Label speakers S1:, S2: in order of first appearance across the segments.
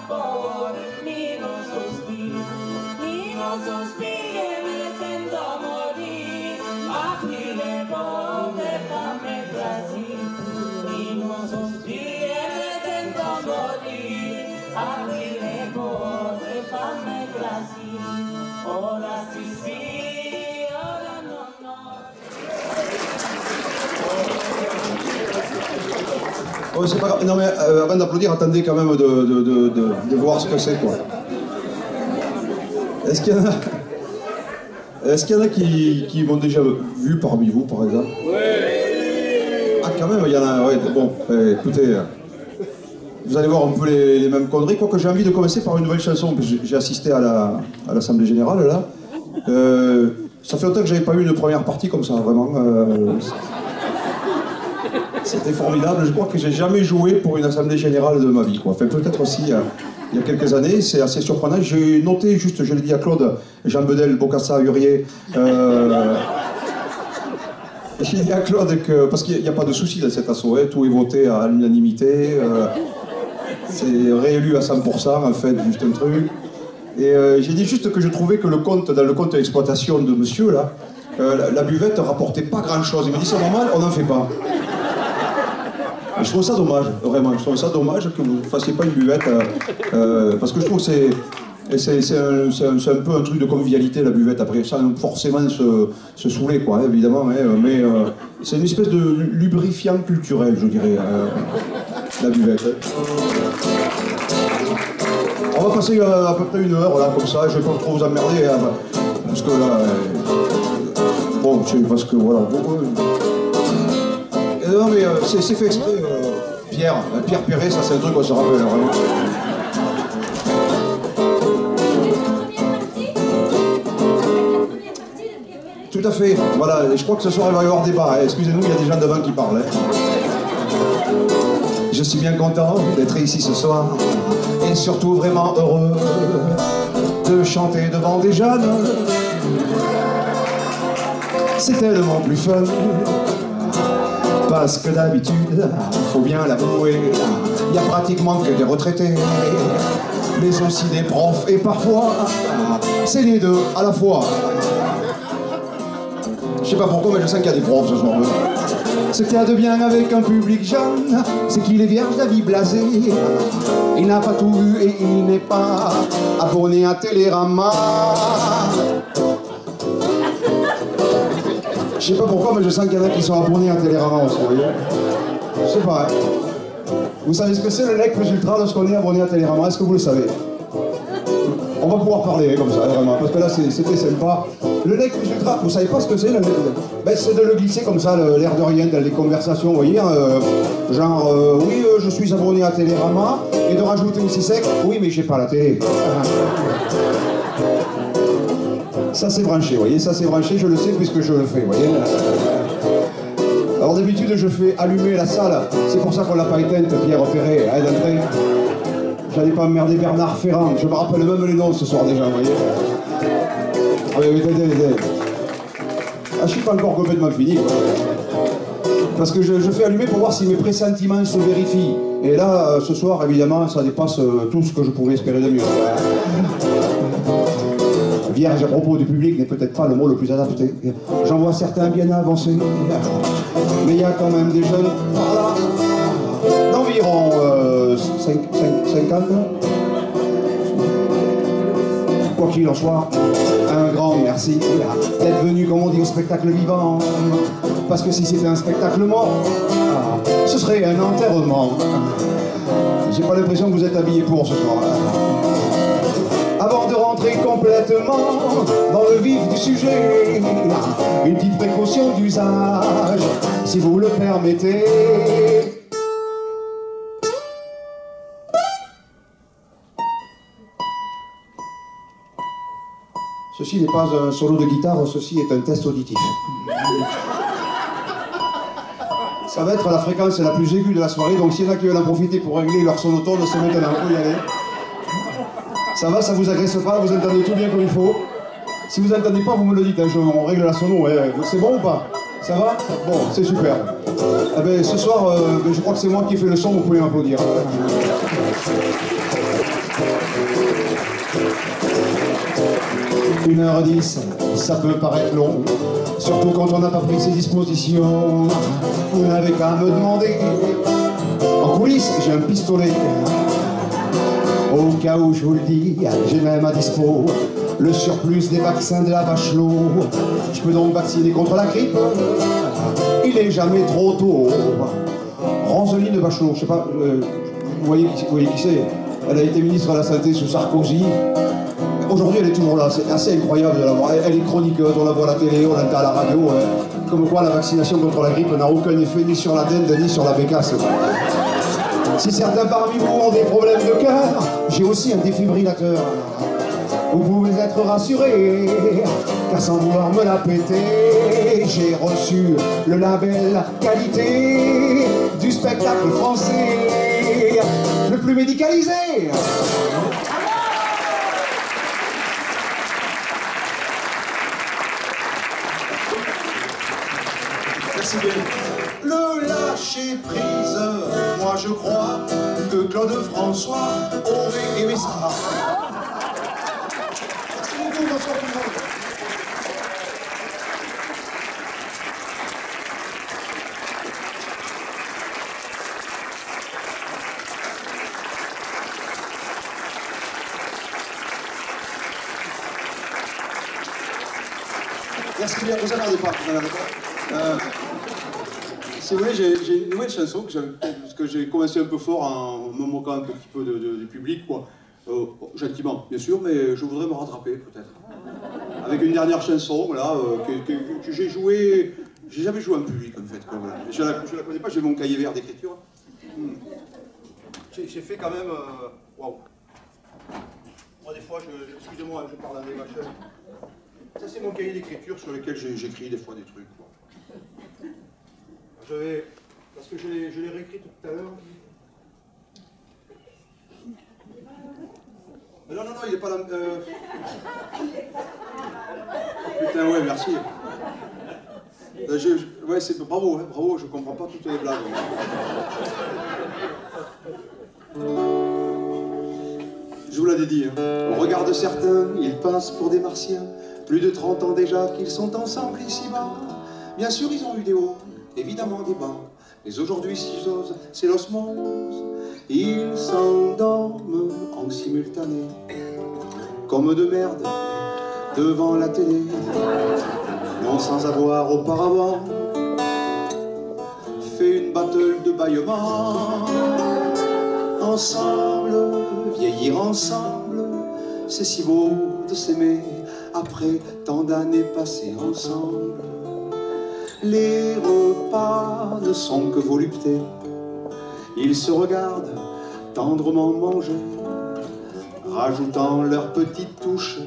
S1: fuori, mi non sospiri e mi sento morire, apri le porte e fammi trasire, mi non sospiri e mi sento morire, apri le porte e fammi trasire, ora sì sì, ora no no.
S2: Oh, c'est pas grave. Non mais avant d'applaudir, attendez quand même de voir ce que c'est quoi. Est-ce qu'il y en a qui m'ont déjà vu parmi vous par exemple? Oui. Ah quand même, il y en a, ouais, bon, écoutez, vous allez voir un peu les mêmes conneries, quoique j'ai envie de commencer par une nouvelle chanson, parce que j'ai assisté à l'Assemblée Générale là. Ça fait longtemps que j'avais pas eu une première partie comme ça, vraiment. C'était formidable, je crois que j'ai jamais joué pour une assemblée générale de ma vie, quoi. Enfin, peut-être aussi il y a quelques années, c'est assez surprenant. J'ai noté juste, je l'ai dit à Claude, Jean Bedel, Bocassa, Hurier, j'ai dit à Claude que, parce qu'il n'y a pas de souci dans cet assaut, hein, tout est voté à l'unanimité, c'est réélu à 100% en fait, juste un truc. Et j'ai dit juste que je trouvais que dans le compte d'exploitation de monsieur là, la buvette rapportait pas grand chose. Il m'a dit c'est normal, on n'en fait pas. Et je trouve ça dommage, vraiment, je trouve ça dommage que vous ne fassiez pas une buvette, parce que je trouve que c'est un peu un truc de convivialité la buvette, après ça forcément se saouler quoi, hein, évidemment, hein, mais c'est une espèce de lubrifiant culturel, je dirais, la buvette. On va passer à peu près une heure là, comme ça, je vais pas trop vous emmerder, hein, parce que là, bon, c'est parce que voilà. Non mais c'est fait exprès, Pierre Perret, ça c'est un truc qu'on se rappelle vraiment. Tout à fait, voilà, et je crois que ce soir il va y avoir débat, hein. Excusez-nous, il y a des gens devant qui parlent. Hein. Je suis bien content d'être ici ce soir, et surtout vraiment heureux de chanter devant des jeunes. C'est tellement plus fun. Parce que d'habitude, faut bien l'avouer, il y a pratiquement que des retraités, mais aussi des profs, et parfois, c'est les deux à la fois. Je sais pas pourquoi, mais je sens qu'il y a des profs ce soir. Ce qu'il y a de bien avec un public jeune, c'est qu'il est vierge d'avis blasé. Il n'a pas tout vu et il n'est pas abonné à Télérama. Je sais pas pourquoi, mais je sens qu'il y en a qui sont abonnés à Télérama aussi, vous voyez. Je sais pas. Hein. Vous savez ce que c'est le Nec Plus Ultra lorsqu'on est abonné à Télérama? Est-ce que vous le savez? On va pouvoir parler comme ça, vraiment, parce que là c'était sympa. Le Nec Plus Ultra, vous savez pas ce que c'est? Ben, c'est de le glisser comme ça, l'air de rien, dans les conversations, vous voyez. Genre, oui, je suis abonné à Télérama, et de rajouter aussi sec, oui, mais j'ai pas la télé. Ça c'est branché, vous voyez, ça c'est branché, je le sais puisque je le fais, vous voyez. Alors d'habitude je fais allumer la salle, c'est pour ça qu'on l'a pas éteinte, Pierre Perret, hein, d'entrée. J'allais pas emmerder Bernard Ferrand, je me rappelle même les noms ce soir déjà, vous voyez. Ah oui, ah, je suis pas encore complètement fini, quoi. Parce que je fais allumer pour voir si mes pressentiments se vérifient. Et là, ce soir, évidemment, ça dépasse tout ce que je pouvais espérer de mieux. Vierge à propos du public n'est peut-être pas le mot le plus adapté. J'en vois certains bien avancés, mais il y a quand même des jeunes par là, d'environ 50. Quoi qu'il en soit, un grand merci d'être venu, comme on dit, au spectacle vivant. Parce que si c'était un spectacle mort, ce serait un enterrement. J'ai pas l'impression que vous êtes habillés pour ce soir. Avant de rentrer complètement dans le vif du sujet, une petite précaution d'usage, si vous le permettez. Ceci n'est pas un solo de guitare, ceci est un test auditif. Ça va être la fréquence la plus aiguë de la soirée, donc s'il y en a qui veulent en profiter pour régler leur sonotone, c'est maintenant, on peut y aller. Ça va, ça vous agresse pas, vous entendez tout bien comme il faut. Si vous n'entendez pas, vous me le dites, hein, on règle la sono, ouais. C'est bon ou pas? Ça va? Bon, c'est super. Eh ben, ce soir, je crois que c'est moi qui ai fait le son, vous pouvez m'applaudir. 1h10, ça peut paraître long, surtout quand on n'a pas pris ses dispositions. Vous n'avez qu'à me demander. En coulisses, j'ai un pistolet. Au cas où je vous le dis, j'ai même à dispo le surplus des vaccins de la Bachelot. Je peux donc vacciner contre la grippe. Il est jamais trop tôt. Roselyne Bachelot, je sais pas, vous voyez qui c'est? Elle a été ministre de la Santé sous Sarkozy. Aujourd'hui, elle est toujours là. C'est assez incroyable de la voir. Elle est chroniqueuse, on la voit à la télé, on l'entend à la radio. Comme quoi, la vaccination contre la grippe n'a aucun effet ni sur la dinde ni sur la bécasse. Si certains parmi vous ont des problèmes de cœur, j'ai aussi un défibrillateur. Vous pouvez être rassurés, car sans vouloir me la péter, j'ai reçu le label qualité du spectacle français le plus médicalisé. Merci bien. Le lâcher prise, moi je crois que Claude François aurait aimé ça. Merci beaucoup, bonsoir tout le monde. Merci bien, vous n'en pas, si vous voulez, j'ai une nouvelle chanson que j'ai commencé un peu fort en me moquant un petit peu du public, quoi. Gentiment, bien sûr, mais je voudrais me rattraper, peut-être. Avec une dernière chanson, là, que j'ai joué... J'ai jamais joué en public, en fait, quoi, voilà. Je la connais pas, j'ai mon cahier vert d'écriture. J'ai fait quand même... Waouh. Moi, des fois, excusez-moi, je parle à des machins. Ça, c'est mon cahier d'écriture sur lequel j'écris des fois des trucs, quoi. Parce que je l'ai réécrit tout à l'heure. Non, il n'est pas là. Oh, putain, ouais, merci. Ouais, c'est bravo, hein, bravo, je comprends pas toutes les blagues. Je vous l'avais dit, hein. Au regard de certains, ils passent pour des martiens. Plus de 30 ans déjà qu'ils sont ensemble ici-bas. Bien sûr, ils ont eu des hauts, évidemment des bas. Mais aujourd'hui, si j'ose, c'est l'osmose. Ils s'endorment en simultané, comme de merde, devant la télé. Non sans avoir auparavant fait une battle de bâillement. Ensemble, vieillir ensemble, c'est si beau de s'aimer après tant d'années passées ensemble. Les repas ne sont que volupté, ils se regardent tendrement manger, rajoutant leurs petites touches,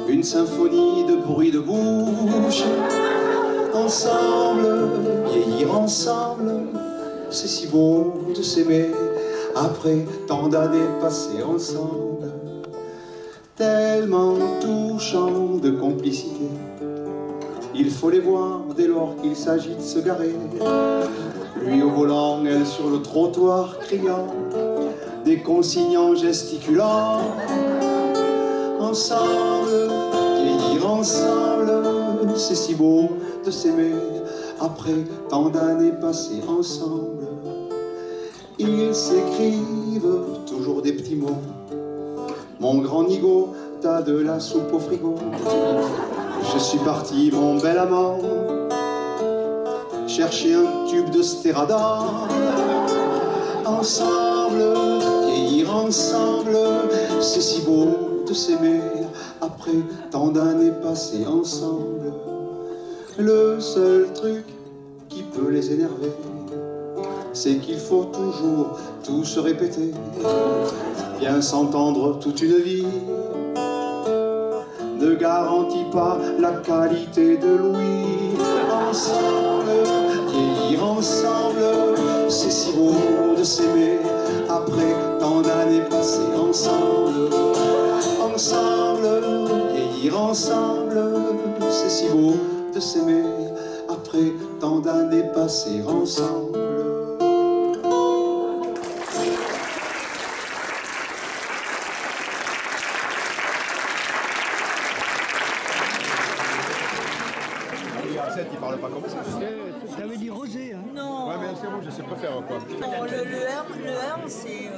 S2: une symphonie de bruit de bouche. Ensemble, vieillir ensemble, c'est si beau de s'aimer après tant d'années passées ensemble. Tellement touchant de complicité, il faut les voir dès lors qu'il s'agit de se garer. Lui au volant, elle sur le trottoir criant des consignes en gesticulant. Ensemble, vieillir ensemble, c'est si beau de s'aimer après tant d'années passées ensemble. Ils s'écrivent toujours des petits mots. Mon grand nigo, t'as de la soupe au frigo. Je suis parti, mon bel amant, chercher un tube de Stéradon. Ensemble, vieillir ensemble, c'est si beau de s'aimer après tant d'années passées ensemble. Le seul truc qui peut les énerver, c'est qu'il faut toujours tout se répéter, bien s'entendre toute une vie ne garantit pas la qualité de l'ouïe. Ensemble, vieillir ensemble, c'est si beau de s'aimer après tant d'années passées ensemble. Ensemble, vieillir ensemble, c'est si beau de s'aimer après tant d'années passées ensemble.
S3: tu préfères quoi?
S4: Non, le 1 c'est...